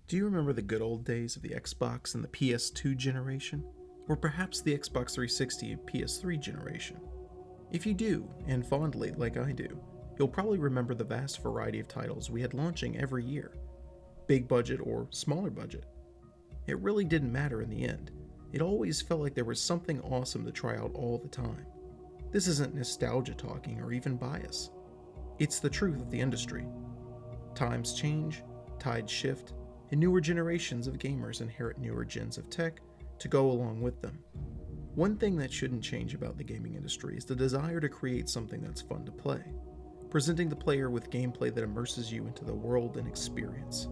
Do you remember the good old days of the Xbox and the PS2 generation? Or perhaps the Xbox 360 and PS3 generation? If you do, and fondly like I do, you'll probably remember the vast variety of titles we had launching every year. Big budget or smaller budget. It really didn't matter in the end. It always felt like there was something awesome to try out all the time. This isn't nostalgia talking or even bias. It's the truth of the industry. Times change, tides shift, and newer generations of gamers inherit newer gens of tech to go along with them. One thing that shouldn't change about the gaming industry is the desire to create something that's fun to play, presenting the player with gameplay that immerses you into the world and experience.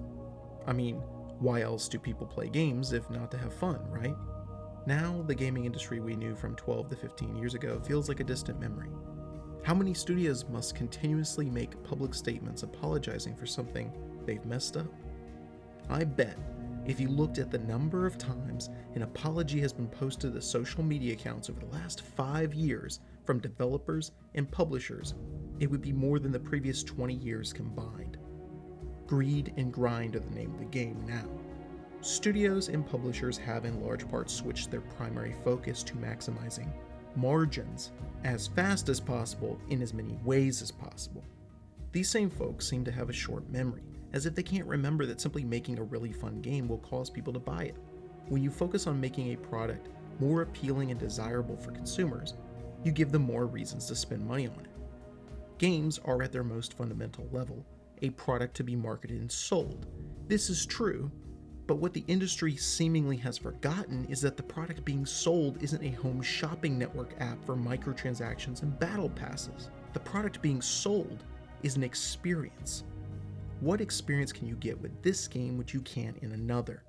I mean, why else do people play games if not to have fun, right? Now, the gaming industry we knew from 12 to 15 years ago feels like a distant memory. How many studios must continuously make public statements apologizing for something they've messed up? I bet if you looked at the number of times an apology has been posted to social media accounts over the last 5 years from developers and publishers, it would be more than the previous 20 years combined. Greed and grind are the name of the game now. Studios and publishers have in large part switched their primary focus to maximizing margins as fast as possible in as many ways as possible. These same folks seem to have a short memory, as if they can't remember that simply making a really fun game will cause people to buy it. When you focus on making a product more appealing and desirable for consumers, you give them more reasons to spend money on it. Games are at their most fundamental level a product to be marketed and sold. This is true, but what the industry seemingly has forgotten is that the product being sold isn't a home shopping network app for microtransactions and battle passes. The product being sold is an experience. What experience can you get with this game which you can't in another?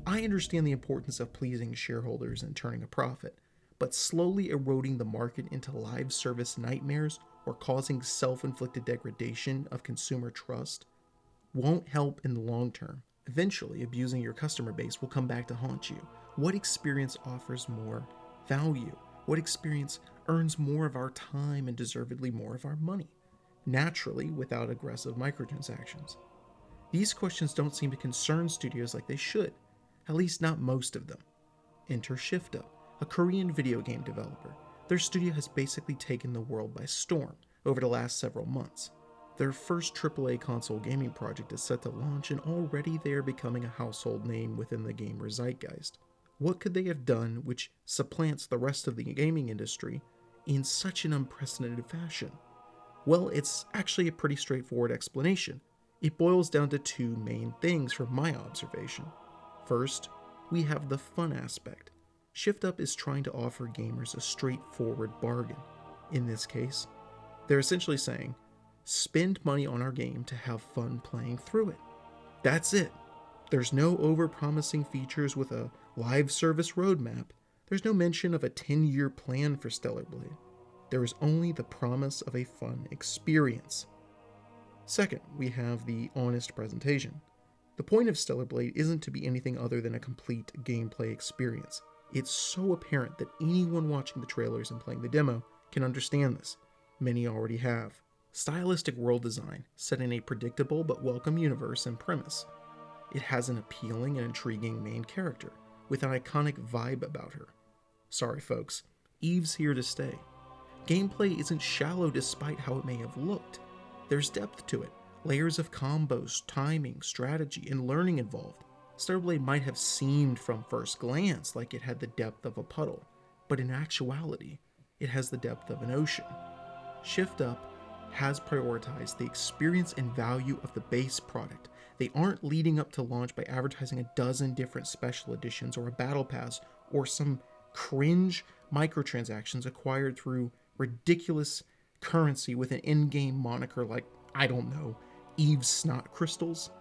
I understand the importance of pleasing shareholders and turning a profit, but slowly eroding the market into live service nightmares or causing self-inflicted degradation of consumer trust won't help in the long term. Eventually, abusing your customer base will come back to haunt you. What experience offers more value? What experience earns more of our time and deservedly more of our money? Naturally, without aggressive microtransactions. These questions don't seem to concern studios like they should, at least not most of them. Enter ShiftUp, a Korean video game developer. Their studio has basically taken the world by storm over the last several months. Their first AAA console gaming project is set to launch, and already they are becoming a household name within the gamer zeitgeist. What could they have done which supplants the rest of the gaming industry in such an unprecedented fashion? Well, it's actually a pretty straightforward explanation. It boils down to two main things from my observation. First, we have the fun aspect. ShiftUp is trying to offer gamers a straightforward bargain. In this case, they're essentially saying, spend money on our game to have fun playing through it. That's it. There's no over-promising features with a live service roadmap. There's no mention of a 10-year plan for Stellar Blade. There is only the promise of a fun experience. Second, we have the honest presentation. The point of Stellar Blade isn't to be anything other than a complete gameplay experience. It's so apparent that anyone watching the trailers and playing the demo can understand this. Many already have. Stylistic world design, set in a predictable but welcome universe and premise. It has an appealing and intriguing main character, with an iconic vibe about her. Sorry folks, Eve's here to stay. Gameplay isn't shallow despite how it may have looked. There's depth to it, layers of combos, timing, strategy, and learning involved. Stellar Blade might have seemed from first glance like it had the depth of a puddle, but in actuality, it has the depth of an ocean. ShiftUp has prioritized the experience and value of the base product. They aren't leading up to launch by advertising a dozen different special editions or a battle pass or some cringe microtransactions acquired through ridiculous currency with an in-game moniker like, I don't know, Eve's Snot Crystals.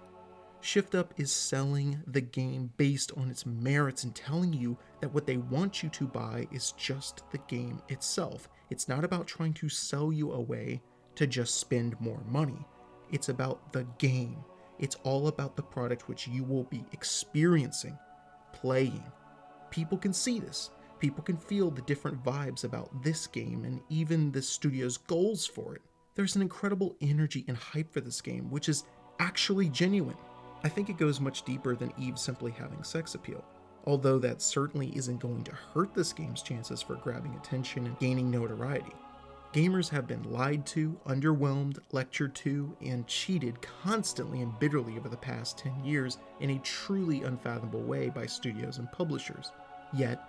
ShiftUp is selling the game based on its merits and telling you that what they want you to buy is just the game itself. It's not about trying to sell you a way to just spend more money. It's about the game. It's all about the product which you will be experiencing, playing. People can see this. People can feel the different vibes about this game and even the studio's goals for it. There's an incredible energy and hype for this game, which is actually genuine. I think it goes much deeper than Eve simply having sex appeal. Although that certainly isn't going to hurt this game's chances for grabbing attention and gaining notoriety. Gamers have been lied to, underwhelmed, lectured to, and cheated constantly and bitterly over the past 10 years in a truly unfathomable way by studios and publishers. Yet,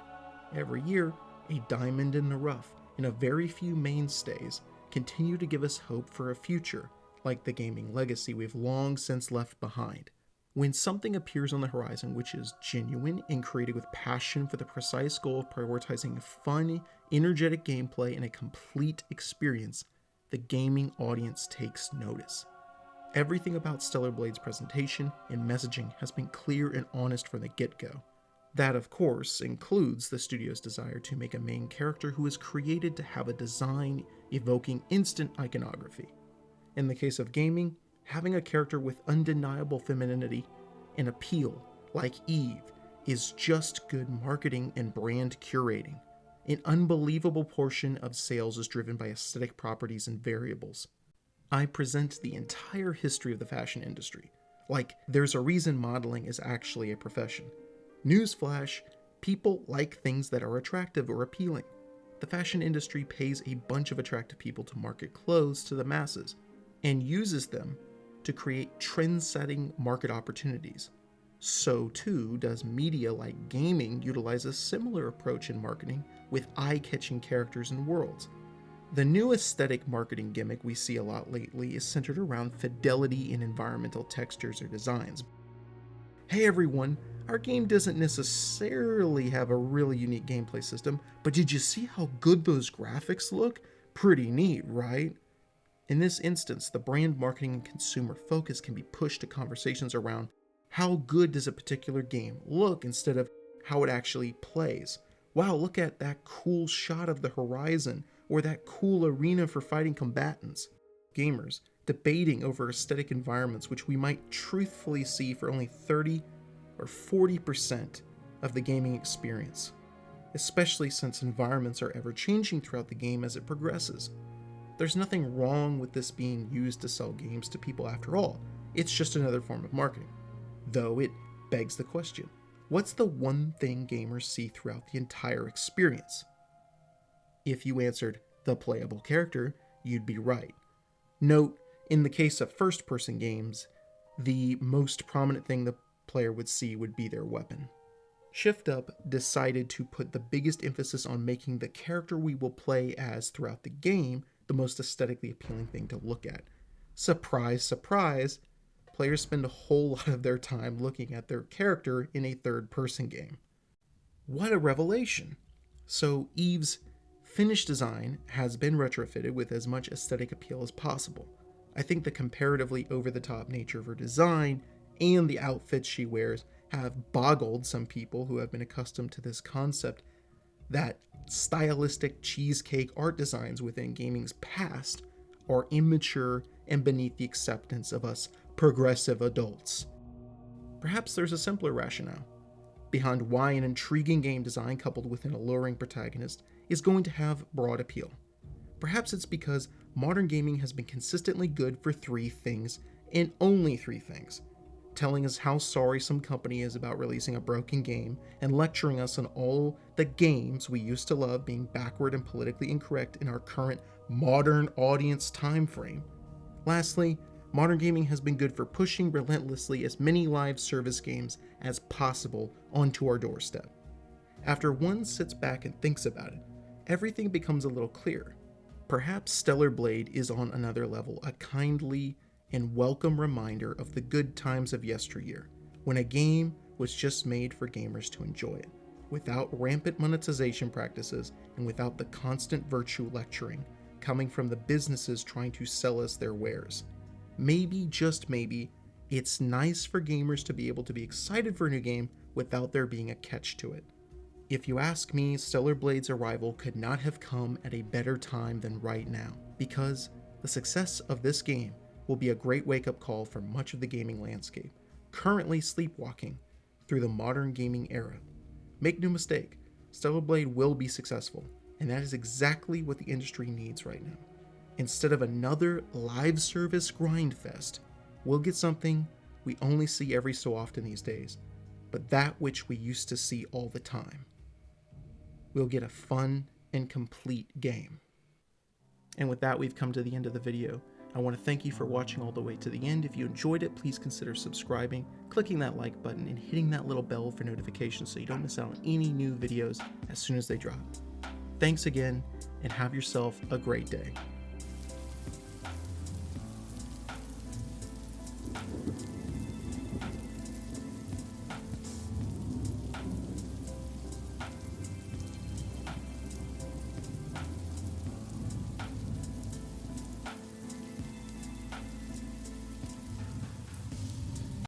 every year, a diamond in the rough and a very few mainstays continue to give us hope for a future, like the gaming legacy we've long since left behind. When something appears on the horizon which is genuine and created with passion for the precise goal of prioritizing fun, energetic gameplay and a complete experience, the gaming audience takes notice. Everything about Stellar Blade's presentation and messaging has been clear and honest from the get-go. That, of course, includes the studio's desire to make a main character who is created to have a design evoking instant iconography. In the case of gaming, having a character with undeniable femininity and appeal, like Eve, is just good marketing and brand curating. An unbelievable portion of sales is driven by aesthetic properties and variables. I present the entire history of the fashion industry, like there's a reason modeling is actually a profession. Newsflash, people like things that are attractive or appealing. The fashion industry pays a bunch of attractive people to market clothes to the masses, and uses them to create trend-setting market opportunities. So too does media like gaming utilize a similar approach in marketing with eye-catching characters and worlds. The new aesthetic marketing gimmick we see a lot lately is centered around fidelity in environmental textures or designs. Hey everyone, our game doesn't necessarily have a really unique gameplay system, but did you see how good those graphics look? Pretty neat, right? In this instance, the brand marketing and consumer focus can be pushed to conversations around how good does a particular game look instead of how it actually plays. Wow, look at that cool shot of the horizon, or that cool arena for fighting combatants. Gamers debating over aesthetic environments which we might truthfully see for only 30 or 40% of the gaming experience, especially since environments are ever changing throughout the game as it progresses. There's nothing wrong with this being used to sell games to people after all. It's just another form of marketing. Though it begs the question, what's the one thing gamers see throughout the entire experience? If you answered the playable character, you'd be right. Note, in the case of first-person games, the most prominent thing the player would see would be their weapon. Shift Up decided to put the biggest emphasis on making the character we will play as throughout the game the most aesthetically appealing thing to look at. Surprise, surprise, players spend a whole lot of their time looking at their character in a third-person game. What a revelation! So Eve's finished design has been retrofitted with as much aesthetic appeal as possible. I think the comparatively over-the-top nature of her design and the outfits she wears have boggled some people who have been accustomed to this concept that stylistic cheesecake art designs within gaming's past are immature and beneath the acceptance of us progressive adults. Perhaps there's a simpler rationale behind why an intriguing game design coupled with an alluring protagonist is going to have broad appeal. Perhaps it's because modern gaming has been consistently good for three things, and only three things: telling us how sorry some company is about releasing a broken game, and lecturing us on all the games we used to love being backward and politically incorrect in our current modern audience time frame. Lastly, modern gaming has been good for pushing relentlessly as many live service games as possible onto our doorstep. After one sits back and thinks about it, everything becomes a little clearer. Perhaps Stellar Blade is on another level, a kindly and welcome reminder of the good times of yesteryear, when a game was just made for gamers to enjoy it, without rampant monetization practices and without the constant virtue lecturing coming from the businesses trying to sell us their wares. Maybe, just maybe, it's nice for gamers to be able to be excited for a new game without there being a catch to it. If you ask me, Stellar Blade's arrival could not have come at a better time than right now, because the success of this game will be a great wake-up call for much of the gaming landscape, currently sleepwalking through the modern gaming era. Make no mistake, Stellar Blade will be successful, and that is exactly what the industry needs right now. Instead of another live service grindfest, we'll get something we only see every so often these days, but that which we used to see all the time. We'll get a fun and complete game. And with that, we've come to the end of the video. I want to thank you for watching all the way to the end. If you enjoyed it, please consider subscribing, clicking that like button, and hitting that little bell for notifications so you don't miss out on any new videos as soon as they drop. Thanks again, and have yourself a great day.